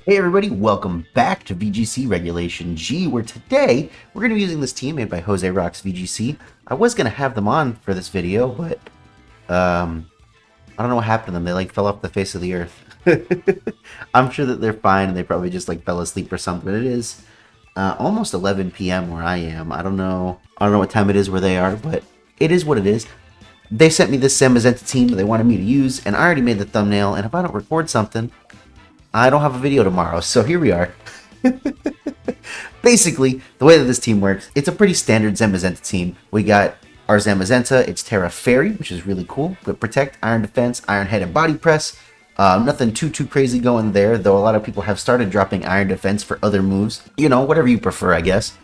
Hey everybody, welcome back to VGC Regulation G, where today we're going to be using this team made by Jose Rocks VGC. I was going to have them on for this video, but I don't know what happened to them. They like fell off the face of the earth. I'm sure that they're fine and they probably just like fell asleep or something. But it is almost 11 p.m. where I am. I don't know what time it is where they are, but it is what it is. They sent me this Zamazenta team that they wanted me to use, and I already made the thumbnail, and if I don't record something, I don't have a video tomorrow, so here we are. Basically, the way that this team works, it's a pretty standard Zamazenta team. We got our Zamazenta, it's Terra Fairy, which is really cool. With Protect, Iron Defense, Iron Head, and Body Press. Nothing too crazy going there, though a lot of people have started dropping Iron Defense for other moves. You know, whatever you prefer, I guess.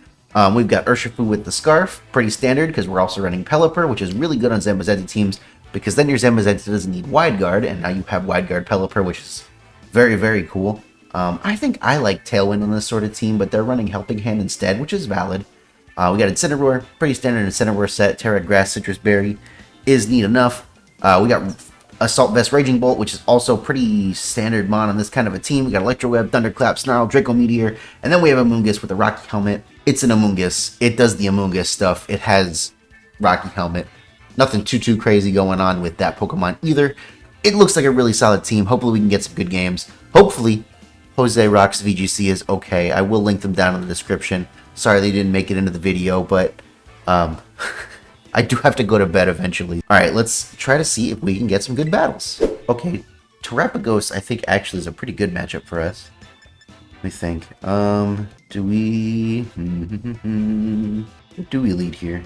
We've got Urshifu with the Scarf, pretty standard, because we're also running Pelipper, which is really good on Zamazenta teams, because then your Zamazenta doesn't need Wide Guard, and now you have Wide Guard Pelipper, which is very cool. I think I like Tailwind on this sort of team, but they're running Helping Hand instead, which is valid. We got Incineroar, pretty standard Incineroar set. Terra Grass, Citrus Berry is neat enough. We got Assault Vest, Raging Bolt, which is also pretty standard mon on this kind of a team. We got Electro Web, Thunderclap, Snarl, Draco Meteor, and then we have Amoonguss with a Rocky Helmet. It's an Amoonguss. It does the Amoonguss stuff. It has Rocky Helmet. Nothing too crazy going on with that Pokemon either. It looks like a really solid team. Hopefully we can get some good games. Hopefully Jose Rocks VGC is okay. I will link them down in the description. Sorry they didn't make it into the video, but I do have to go to bed eventually. Alright, let's try to see if we can get some good battles. Okay, Terrapagos I think actually is a pretty good matchup for us. Let me think. Do we... What do we lead here?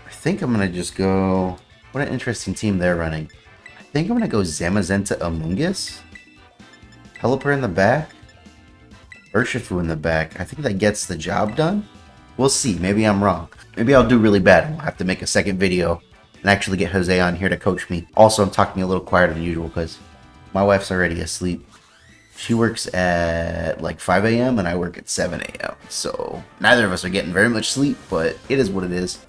I think I'm going to just go... What an interesting team they're running. I think I'm going to go Zamazenta Amoonguss. Pelipper in the back. Urshifu in the back. I think that gets the job done. We'll see. Maybe I'm wrong. Maybe I'll do really bad. I'll have to make a second video and actually get Jose on here to coach me. Also, I'm talking a little quieter than usual because my wife's already asleep. She works at like 5 a.m. and I work at 7 a.m. So neither of us are getting very much sleep, but it is what it is.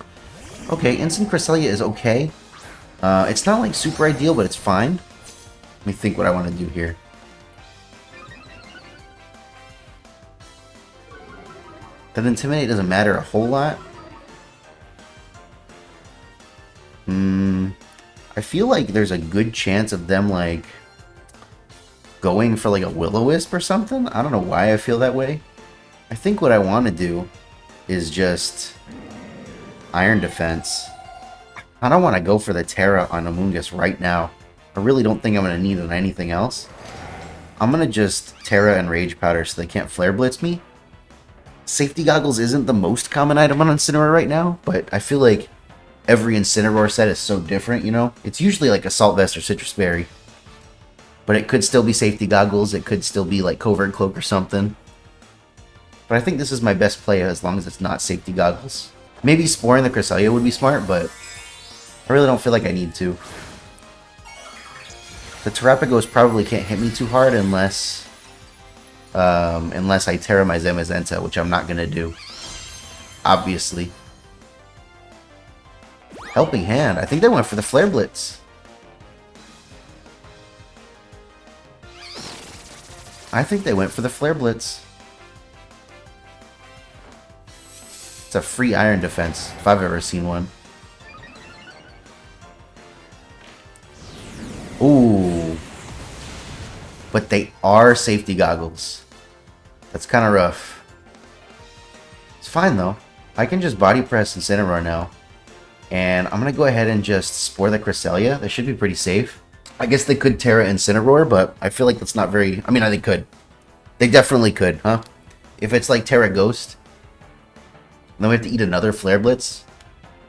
Okay, Instant Cresselia is okay. It's not like super ideal, but it's fine. Let me think what I want to do here. That Intimidate doesn't matter a whole lot. I feel like there's a good chance of them like going for like a Will-O-Wisp or something. I don't know why I feel that way. I think what I want to do is just Iron Defense. I don't want to go for the Terra on Amoonguss right now. I really don't think I'm going to need it on anything else. I'm going to just Terra and Rage Powder so they can't Flare Blitz me. Safety Goggles isn't the most common item on Incineroar right now, but I feel like every Incineroar set is so different, you know? It's usually like Assault Vest or Citrus Berry. But it could still be Safety Goggles, it could still be like Covert Cloak or something. But I think this is my best play as long as it's not Safety Goggles. Maybe Sporing the Cresselia would be smart, but I really don't feel like I need to. The Terrapagos probably can't hit me too hard unless I Terra my Zamazenta, which I'm not going to do. Obviously. Helping Hand. I think they went for the Flare Blitz. I think they went for the Flare Blitz. It's a free Iron Defense, if I've ever seen one. Ooh. But they are Safety Goggles. That's kind of rough. It's fine, though. I can just Body Press Incineroar now. And I'm going to go ahead and just Spore the Cresselia. That should be pretty safe. I guess they could Terra Incineroar, but I feel like that's not very... I mean, they could. They definitely could, huh? If it's like Terra Ghost, then we have to eat another Flare Blitz.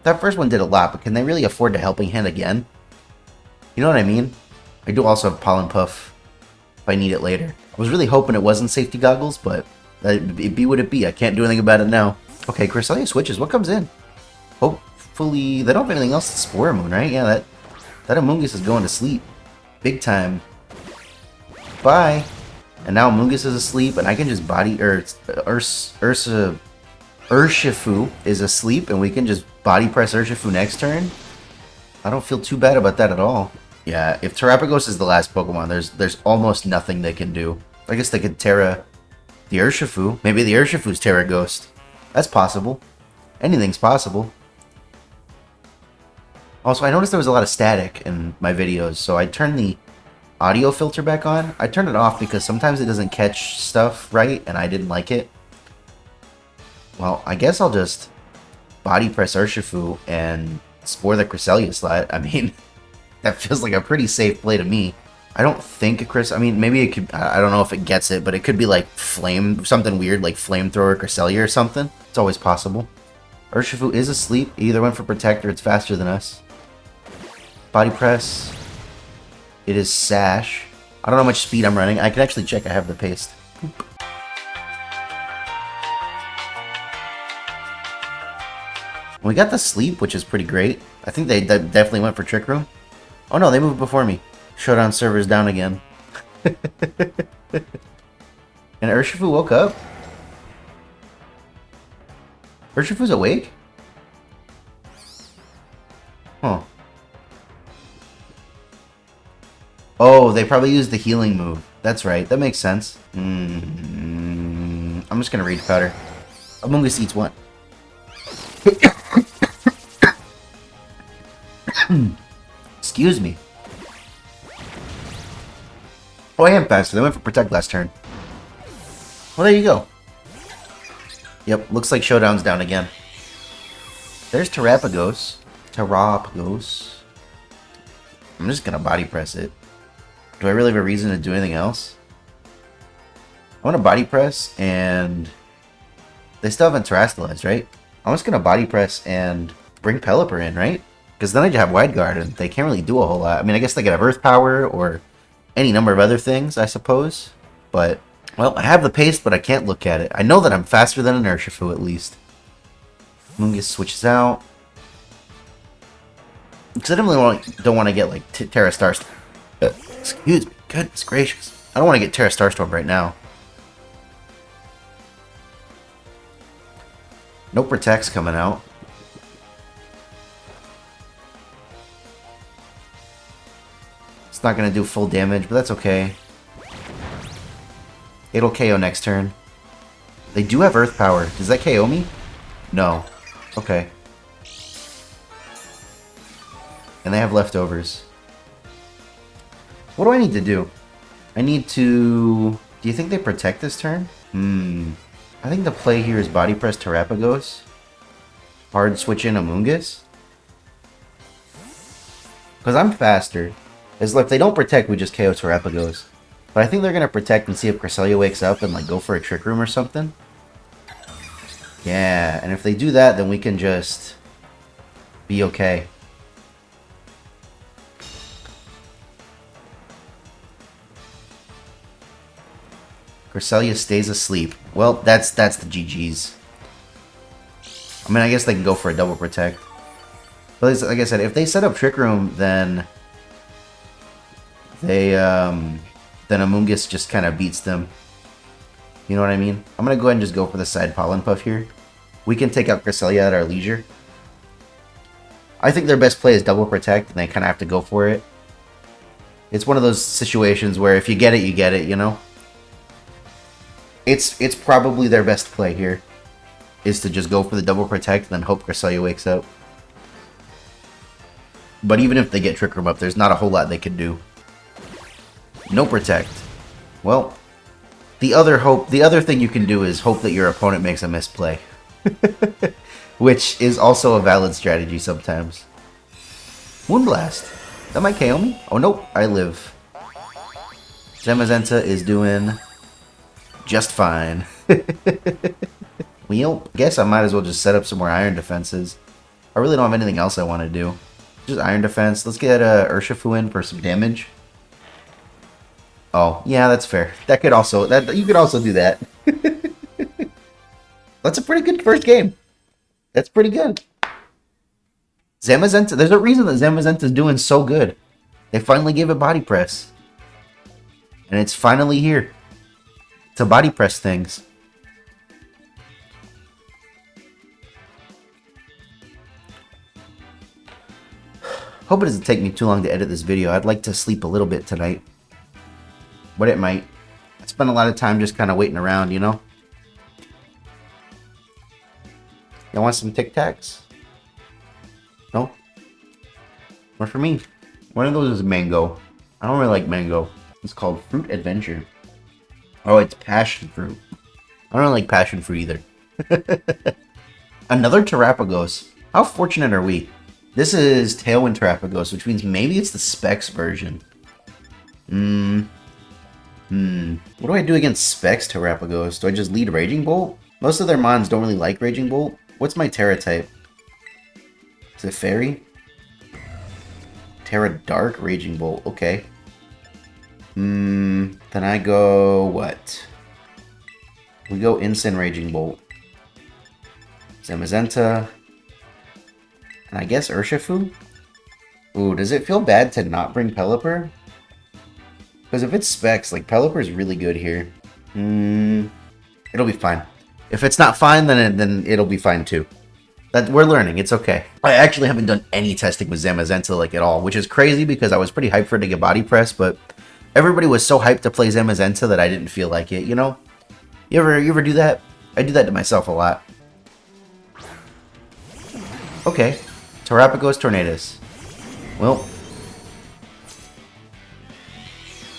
That first one did a lot, but can they really afford to Helping Hand again? You know what I mean? I do also have Pollen Puff if I need it later. I was really hoping it wasn't Safety Goggles, but it'd be what it be. I can't do anything about it now. Okay, Cresselia switches. What comes in? Hopefully... They don't have anything else to Spore Moon, right? Yeah, that Amoonguss is going to sleep. Big time. Bye! And now Amoonguss is asleep, and I can just body... Urshifu is asleep, and we can just Body Press Urshifu next turn. I don't feel too bad about that at all. Yeah, if Terrapagos is the last Pokemon, there's almost nothing they can do. I guess they could Terra the Urshifu. Maybe the Urshifu's Terra Ghost. That's possible. Anything's possible. Also, I noticed there was a lot of static in my videos, so I turned the audio filter back on. I turned it off because sometimes it doesn't catch stuff right, and I didn't like it. Well, I guess I'll just body press Urshifu and Spore the Cresselia slot. I mean, that feels like a pretty safe play to me. I don't think I mean, maybe it could, I don't know if it gets it, but it could be like something weird like Flamethrower Cresselia or something. It's always possible. Urshifu is asleep. It either went for Protect or it's faster than us. Body press. It is Sash. I don't know how much speed I'm running. I can actually check. I have the paste. Boop. We got the sleep, which is pretty great. I think they definitely went for Trick Room. Oh no, they moved before me. Showdown server's down again. And Urshifu woke up? Urshifu's awake? Huh. Oh, they probably used the healing move. That's right. That makes sense. I'm just gonna Rage Powder. Amoonguss eats one. Excuse me. Oh, I am faster. They went for Protect last turn. Well, there you go. Yep, looks like Showdown's down again. There's Terapagos. Terapagos. I'm just gonna body press it. Do I really have a reason to do anything else? I want to body press and... They still haven't Terastallized, right? I'm just gonna body press and bring Pelipper in, right? Because then I have Wide Guard and they can't really do a whole lot. I mean, I guess they could have Earth Power or any number of other things, I suppose. But, well, I have the paste, but I can't look at it. I know that I'm faster than an Urshifu, at least. Amoonguss switches out. Because I don't want to get, like, Terra Starstorm. Excuse me. Goodness gracious. I don't want to get Terra Starstorm right now. No Protects coming out. It's not going to do full damage, but that's okay. It'll KO next turn. They do have Earth Power. Does that KO me? No. Okay. And they have leftovers. What do I need to do? I need to... Do you think they Protect this turn? I think the play here is Body Press Terapagos. Hard switch in Amoonguss. Because I'm faster. If they don't Protect, we just KO Terapagos. But I think they're going to Protect and see if Cresselia wakes up and like go for a Trick Room or something. Yeah, and if they do that, then we can just be okay. Cresselia stays asleep. Well, that's the GG's. I mean, I guess they can go for a double Protect. But like I said, if they set up Trick Room, then they then Amoonguss just kind of beats them. You know what I mean? I'm gonna go ahead and just go for the side Pollen Puff here. We can take out Cresselia at our leisure. I think their best play is double Protect, and they kind of have to go for it. It's one of those situations where if you get it, you know? It's probably their best play here, is to just go for the double Protect and then hope Cresselia wakes up. But even if they get Trick Room up, there's not a whole lot they can do. No Protect. Well, the other thing you can do is hope that your opponent makes a misplay. Which is also a valid strategy sometimes. Moonblast. That might KO me. Oh nope, I live. Zamazenta is doing just fine. Well, I guess I might as well just set up some more Iron Defenses. I really don't have anything else I want to do. Just Iron Defense. Let's get Urshifu in for some damage. Oh, yeah, that's fair. You could also do that. That's a pretty good first game. That's pretty good. Zamazenta, there's a reason that Zamazenta is doing so good. They finally gave it Body Press. And it's finally here to Body Press things. Hope it doesn't take me too long to edit this video. I'd like to sleep a little bit tonight. But it might. spend a lot of time just kind of waiting around, you know? Y'all want some Tic Tacs? No? Or for me? One of those is mango. I don't really like mango. It's called Fruit Adventure. Oh, it's passion fruit. I don't like passion fruit either. Another Terrapagos. How fortunate are we? This is Tailwind Terrapagos, which means maybe it's the Specs version. What do I do against Specs Terrapagos? Do I just lead Raging Bolt? Most of their mons don't really like Raging Bolt. What's my Terra type? Is it Fairy? Terra Dark Raging Bolt. Okay. Then I go what? We go Instant Raging Bolt. Zamazenta. And I guess Urshifu? Ooh, does it feel bad to not bring Pelipper? Because if it's Specs, like, Pelipper is really good here. It'll be fine. If it's not fine, then it'll be fine too. We're learning. It's okay. I actually haven't done any testing with Zamazenta, like, at all, which is crazy because I was pretty hyped for it to get body press, but everybody was so hyped to play Zamazenta that I didn't feel like it, you know? You ever do that? I do that to myself a lot. Okay. Terrapagos Tornadus. Well,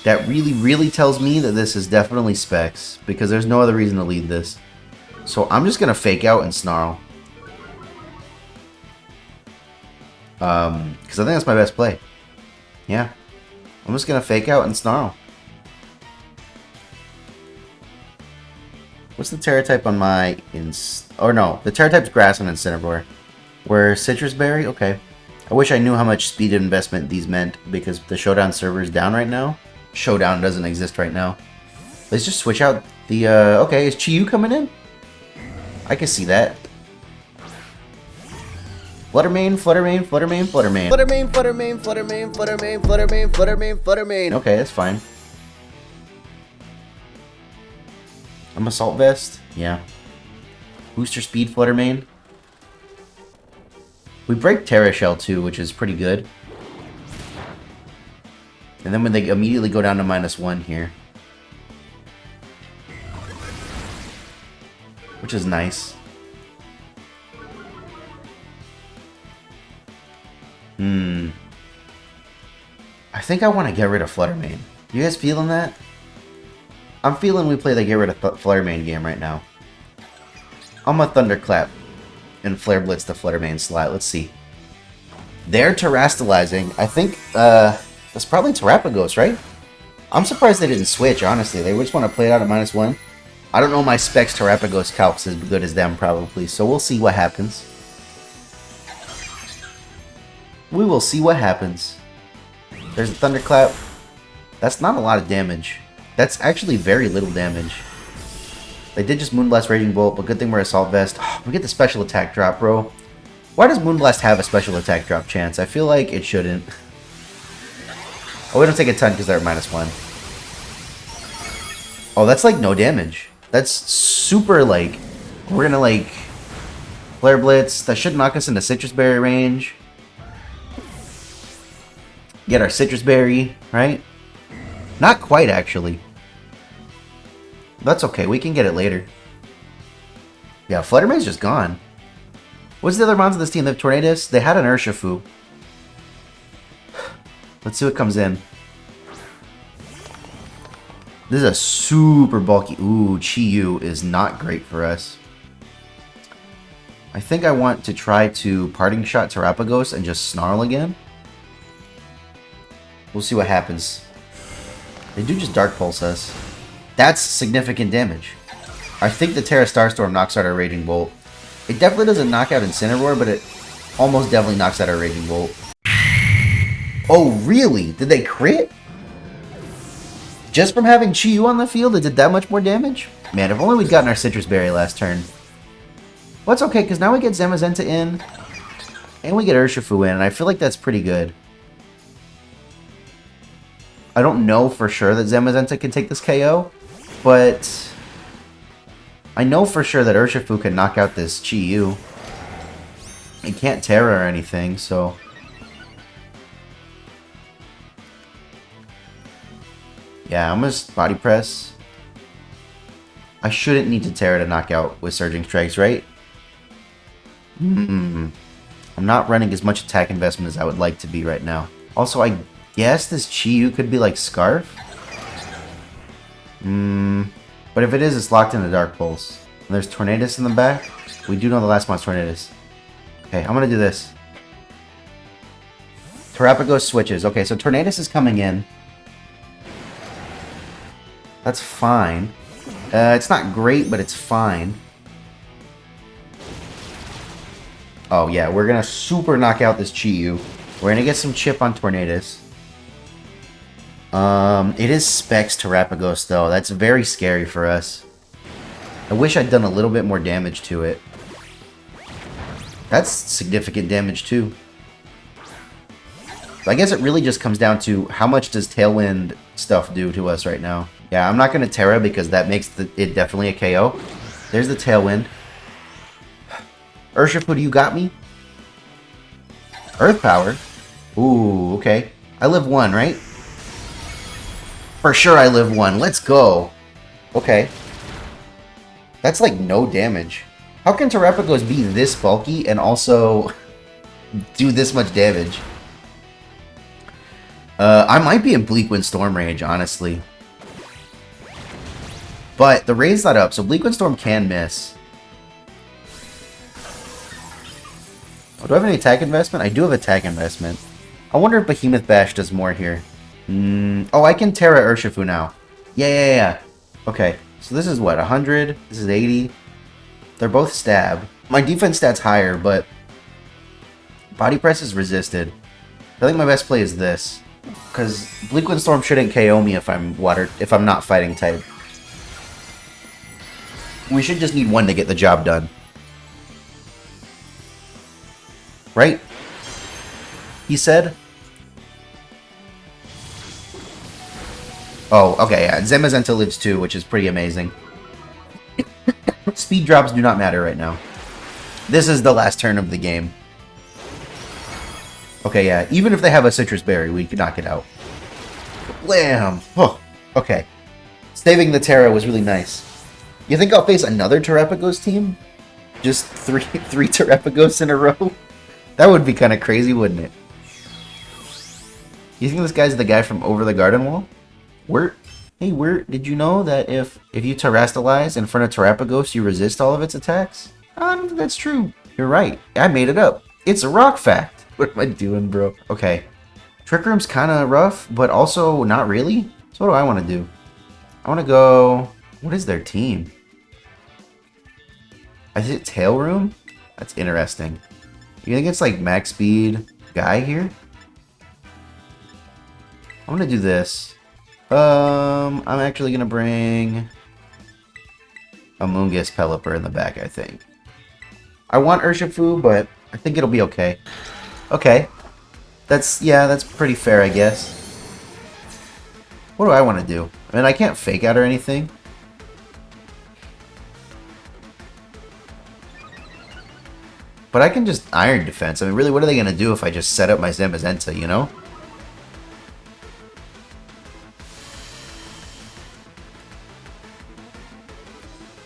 that really tells me that this is definitely Specs, because there's no other reason to lead this. So I'm just going to fake out and Snarl. Because I think that's my best play. Yeah. I'm just going to fake out and Snarl. What's the Terra type on my... Oh no, the Terra type's Grass on Incineroar. We're Citrus Berry? Okay. I wish I knew how much speed investment these meant, because the Showdown server is down right now. Showdown doesn't exist right now. Let's just switch out the... Okay, is Chi-Yu coming in? I can see that. Fluttermane, Fluttermane, Fluttermane, Fluttermane. Fluttermane, Fluttermane, Fluttermane, Fluttermane, Fluttermane, Fluttermane, Fluttermane. Okay, that's fine. I'm Assault Vest? Yeah. Booster Speed Fluttermane. We break Terra Shell too, which is pretty good. And then when they immediately go down to -1 here. Which is nice. I think I want to get rid of Fluttermane. You guys feeling that? I'm feeling we play the get rid of Fluttermane game right now. I'm a Thunderclap and Flare Blitz the Fluttermane slot. Let's see. They're Terrastalizing. I think that's probably Terrapagos, right? I'm surprised they didn't switch, honestly. They just want to play it out at -1. I don't know my Specs Terrapagos calcs as good as them, probably. So we'll see what happens. We will see what happens. There's a Thunderclap. That's not a lot of damage. That's actually very little damage. They did just Moonblast Raging Bolt, but good thing we're Assault Vest. Oh, we get the special attack drop, bro. Why does Moonblast have a special attack drop chance? I feel like it shouldn't. Oh, we don't take a ton because they're at -1. Oh, that's like no damage. That's super like... We're gonna like... Flare Blitz. That should knock us into Citrus Berry range. Get our Citrus Berry, right? Not quite, actually. That's okay, we can get it later. Yeah, Fluttermane's just gone. What's the other mons on this team? They have Tornadus. They had an Urshifu. Let's see what comes in. This is a super bulky... Ooh, Chi-Yu is not great for us. I think I want to try to Parting Shot Terrapagos and just Snarl again. We'll see what happens. They do just Dark Pulse us. That's significant damage. I think the Terra Starstorm knocks out our Raging Bolt. It definitely doesn't knock out Incineroar, but it almost definitely knocks out our Raging Bolt. Oh, really? Did they crit? Just from having Chi-Yu on the field, it did that much more damage? Man, if only we'd gotten our Citrus Berry last turn. Well, it's okay, because now we get Zamazenta in, and we get Urshifu in, and I feel like that's pretty good. I don't know for sure that Zamazenta can take this KO, but I know for sure that Urshifu can knock out this Chi-Yu. It can't Terra or anything, so... Yeah, I'm gonna Body Press. I shouldn't need to Terra to knock out with Surging Strikes, right? I'm not running as much attack investment as I would like to be right now. Also, I guess this Chi-Yu could be like Scarf? But if it is, it's locked in the Dark Pulse. And there's Tornadus in the back. We do know the last one's Tornadus. Okay, I'm gonna do this. Terapagos switches. Okay, so Tornadus is coming in. That's fine. It's not great, but it's fine. Oh yeah, we're gonna super knock out this Chi-Yu. We're gonna get some chip on Tornadus. It is Specs Terapagos though. That's very scary for us. I wish I'd done a little bit more damage to it. That's significant damage too. So I guess it really just comes down to how much does Tailwind stuff do to us right now. Yeah, I'm not gonna Terra because that makes it definitely a KO. There's the Tailwind. Urshifu, you got me? Earth Power? Ooh, okay. I live 1, right? For sure I live 1. Let's go. Okay. That's like no damage. How can Terapagos be this bulky and also do this much damage? I might be in Bleakwind Storm range, honestly. But the raid's not up, so Bleakwind Storm can miss. Oh, do I have any attack investment? I do have attack investment. I wonder if Behemoth Bash does more here. Oh, I can Terra Urshifu now. Yeah. Okay, so this is what, 100? This is 80. They're both stab. My defense stat's higher, but body press is resisted. I think my best play is this, because Bleakwind Storm shouldn't KO me if I'm not fighting type. We should just need 1 to get the job done. Right? He said? Oh, okay, yeah. Zamazenta lives 2, which is pretty amazing. Speed drops do not matter right now. This is the last turn of the game. Okay, yeah. Even if they have a Citrus Berry, we can knock it out. Blam! Oh, okay. Saving the Terra was really nice. You think I'll face another Terapagos team? Just three Terapagos in a row? That would be kind of crazy, wouldn't it? You think this guy's the guy from Over the Garden Wall? Hey, did you know that if you Terrastalize in front of Terapagos, you resist all of its attacks? I don't think that's true. You're right. I made it up. It's a rock fact. What am I doing, bro? Okay. Trick Room's kind of rough, but also not really. So what do I want to do? I want to go... What is their team? Is it Tail Room? That's interesting. You think it's like max speed guy here? I'm gonna do this. I'm actually gonna bring a Moongus Pelipper in the back, I think. I want Urshifu, but I think it'll be okay. Okay. That's pretty fair, I guess. What do I want to do? I mean, I can't fake out or anything. But I can just Iron Defense. I mean, really, what are they going to do if I just set up my Zamazenta, you know?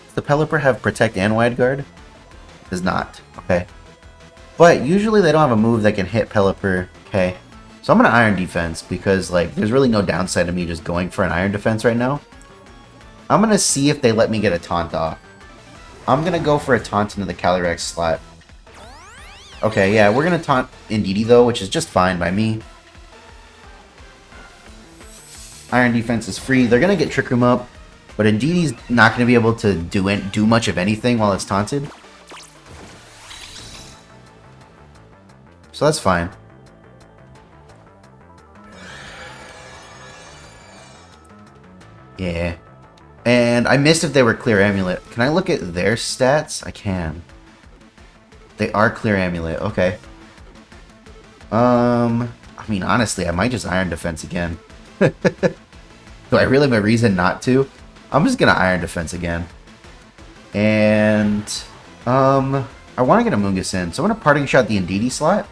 Does the Pelipper have Protect and Wide Guard? Does not. Okay. But usually they don't have a move that can hit Pelipper. Okay. So I'm going to Iron Defense because, like, there's really no downside to me just going for an Iron Defense right now. I'm going to see if they let me get a Taunt off. I'm going to go for a Taunt into the Calyrex slot. Okay, yeah, we're going to taunt Indeedee, though, which is just fine by me. Iron Defense is free. They're going to get Trick Room up, but Indeedee's not going to be able to do much of anything while it's taunted. So that's fine. Yeah. And I missed if they were Clear Amulet. Can I look at their stats? I can. They are Clear Amulet, okay. I mean, honestly, I might just Iron Defense again. Do I really have a reason not to? I'm just gonna Iron Defense again. And, I want to get a Moongus in, so I'm gonna Parting Shot the Indeedee slot.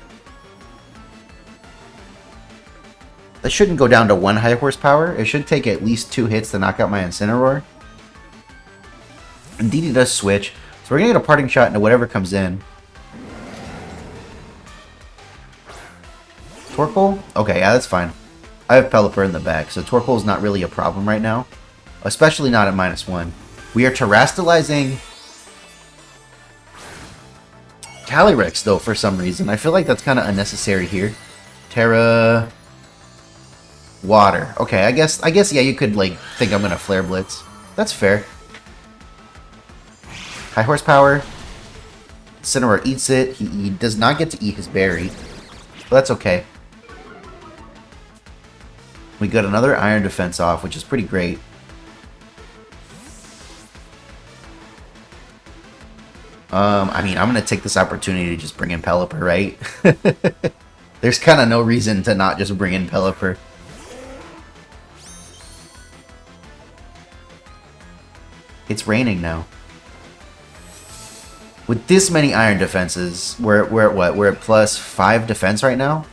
That shouldn't go down to 1 high horsepower. It should take at least 2 hits to knock out my Incineroar. And DD does switch. So we're going to get a parting shot into whatever comes in. Torkoal? Okay, yeah, that's fine. I have Pelipper in the back, so Torkoal is not really a problem right now. Especially not at -1. We are terastallizing Calyrex, though, for some reason. I feel like that's kind of unnecessary here. Terra... Water. Okay, I guess, yeah, you could, like, think I'm gonna Flare Blitz. That's fair. High horsepower. Incineroar eats it. He does not get to eat his berry. But that's okay. We got another Iron Defense off, which is pretty great. I mean, I'm going to take this opportunity to just bring in Pelipper, right? There's kind of no reason to not just bring in Pelipper. It's raining now. With this many Iron Defenses, we're at what? We're at +5 defense right now?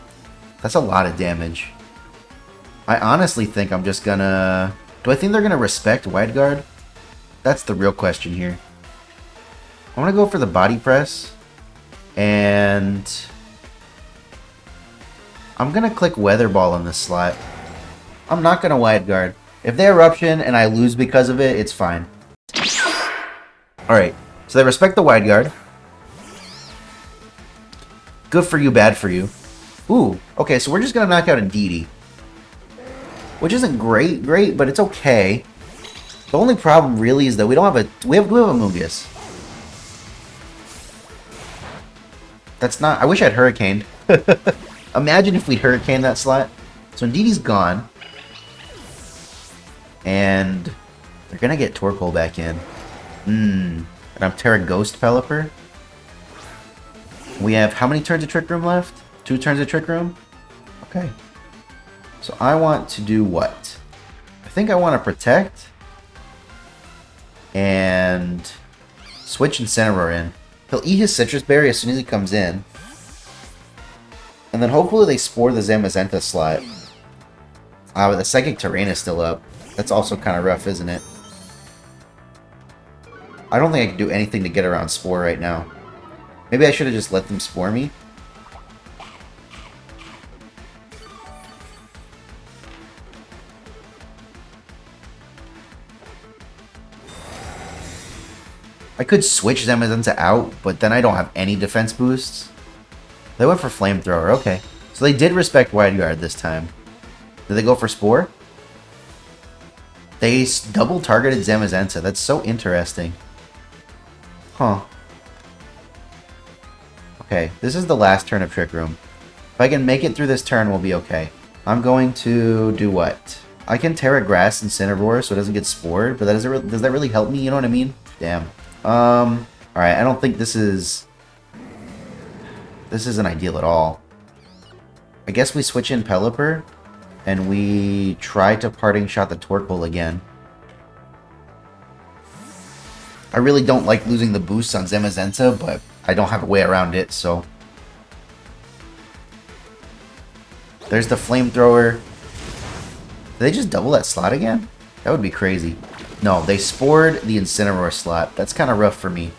That's a lot of damage. I honestly think I'm just gonna... Do I think they're gonna respect Wide Guard? That's the real question here. I'm gonna go for the Body Press. And... I'm gonna click Weather Ball in this slot. I'm not gonna Wide Guard. If they Eruption and I lose because of it, it's fine. Alright, so they respect the Wide Guard. Good for you, bad for you. Ooh, okay, so we're just gonna knock out a DD. Which isn't great, but it's okay. The only problem really is that we don't have a... We have a Mungus. That's not... I wish I'd Hurricaned. Imagine if we'd Hurricane that slot. So DD's gone. And... They're gonna get Torkoal back in. And I'm Terra Ghost Pelipper. We have how many turns of Trick Room left? 2 turns of Trick Room? Okay. So I want to do what? I think I want to Protect. And switch Incineroar in. He'll eat his Citrus Berry as soon as he comes in. And then hopefully they Spore the Zamazenta slot. But the Psychic Terrain is still up. That's also kind of rough, isn't it? I don't think I can do anything to get around Spore right now. Maybe I should have just let them Spore me. I could switch Zamazenta out, but then I don't have any defense boosts. They went for Flamethrower, okay. So they did respect Wide Guard this time. Did they go for Spore? They double targeted Zamazenta. That's so interesting. Huh. Okay, this is the last turn of Trick Room. If I can make it through this turn, we'll be okay. I'm going to do what? I can Terra Grass Incineroar so it doesn't get Spored, but does that really help me? You know what I mean? Damn. Alright, I don't think this isn't ideal at all. I guess we switch in Pelipper, and we try to Parting Shot the Torkoal again. I really don't like losing the boosts on Zamazenta, but I don't have a way around it, so... There's the Flamethrower. Did they just double that slot again? That would be crazy. No, they Spored the Incineroar slot. That's kind of rough for me.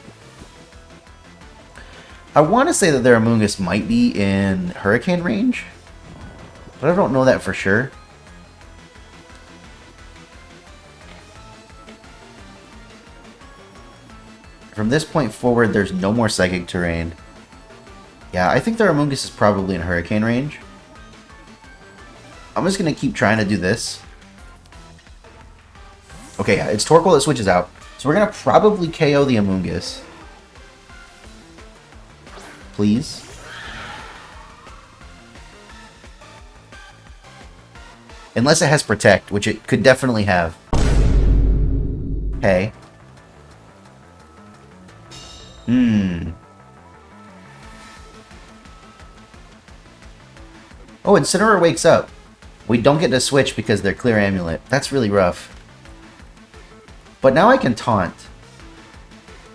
I want to say that their Amoonguss might be in Hurricane range, but I don't know that for sure. From this point forward, there's no more Psychic Terrain. Yeah, I think their Amoonguss is probably in Hurricane range. I'm just going to keep trying to do this. Okay, yeah, it's Torkoal that switches out. So we're going to probably KO the Amoonguss. Please. Unless it has Protect, which it could definitely have. Okay. Oh, Incineroar wakes up. We don't get to switch because they're Clear Amulet. That's really rough. But now I can Taunt.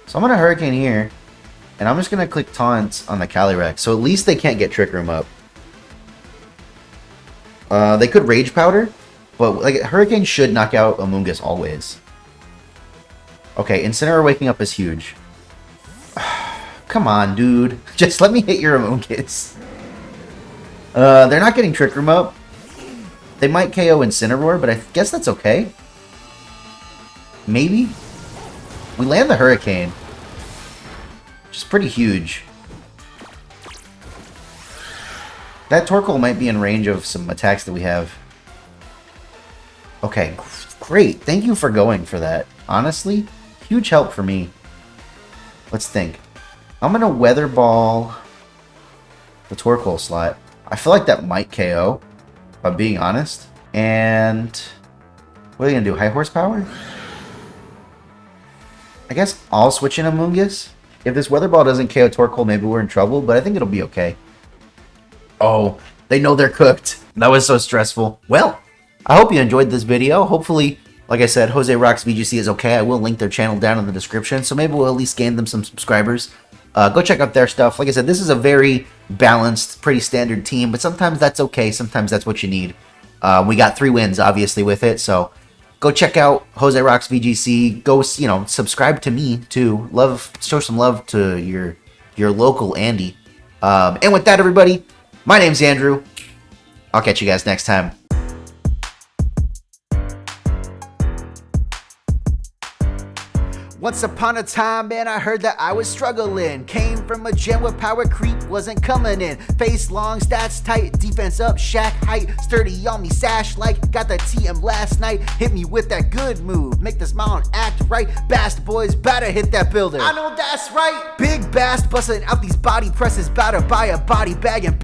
So I'm going to Hurricane here. And I'm just going to click Taunt on the Calyrex. So at least they can't get Trick Room up. They could Rage Powder. But like Hurricane should knock out Amoonguss always. Okay, Incineroar waking up is huge. Come on, dude. Just let me hit your Amoonguss. They're not getting Trick Room up. They might KO Incineroar, but I guess that's okay. Maybe? We land the Hurricane. Which is pretty huge. That Torkoal might be in range of some attacks that we have. Okay, great. Thank you for going for that. Honestly, huge help for me. Let's think. I'm going to Weather Ball the Torkoal slot. I feel like that might KO, if I'm being honest. And what are they going to do? High Horsepower? I guess I'll switch in Amoonguss. If this Weather Ball doesn't KO Torkoal, maybe we're in trouble, but I think it'll be okay. Oh, they know they're cooked. That was so stressful. Well, I hope you enjoyed this video. Hopefully, like I said, Jose Rocks VGC is okay. I will link their channel down in the description, so maybe we'll at least gain them some subscribers. Go check out their stuff. Like I said, this is a very balanced, pretty standard team, but sometimes that's okay. Sometimes that's what you need. We got 3 wins, obviously, with it, so go check out Jose Rocks VGC. Go, subscribe to me, too. Show some love to your local Andy. And with that, everybody, my name's Andrew. I'll catch you guys next time. Once upon a time, man, I heard that I was struggling. Came from a gen where power creep wasn't coming in. Face long, stats tight, defense up, shack height. Sturdy on me, sash like, got the TM last night. Hit me with that good move, make the smile and act right. Bast boys, bout to hit that builder. I know that's right. Big Bast busting out these body presses, bout to buy a body bag and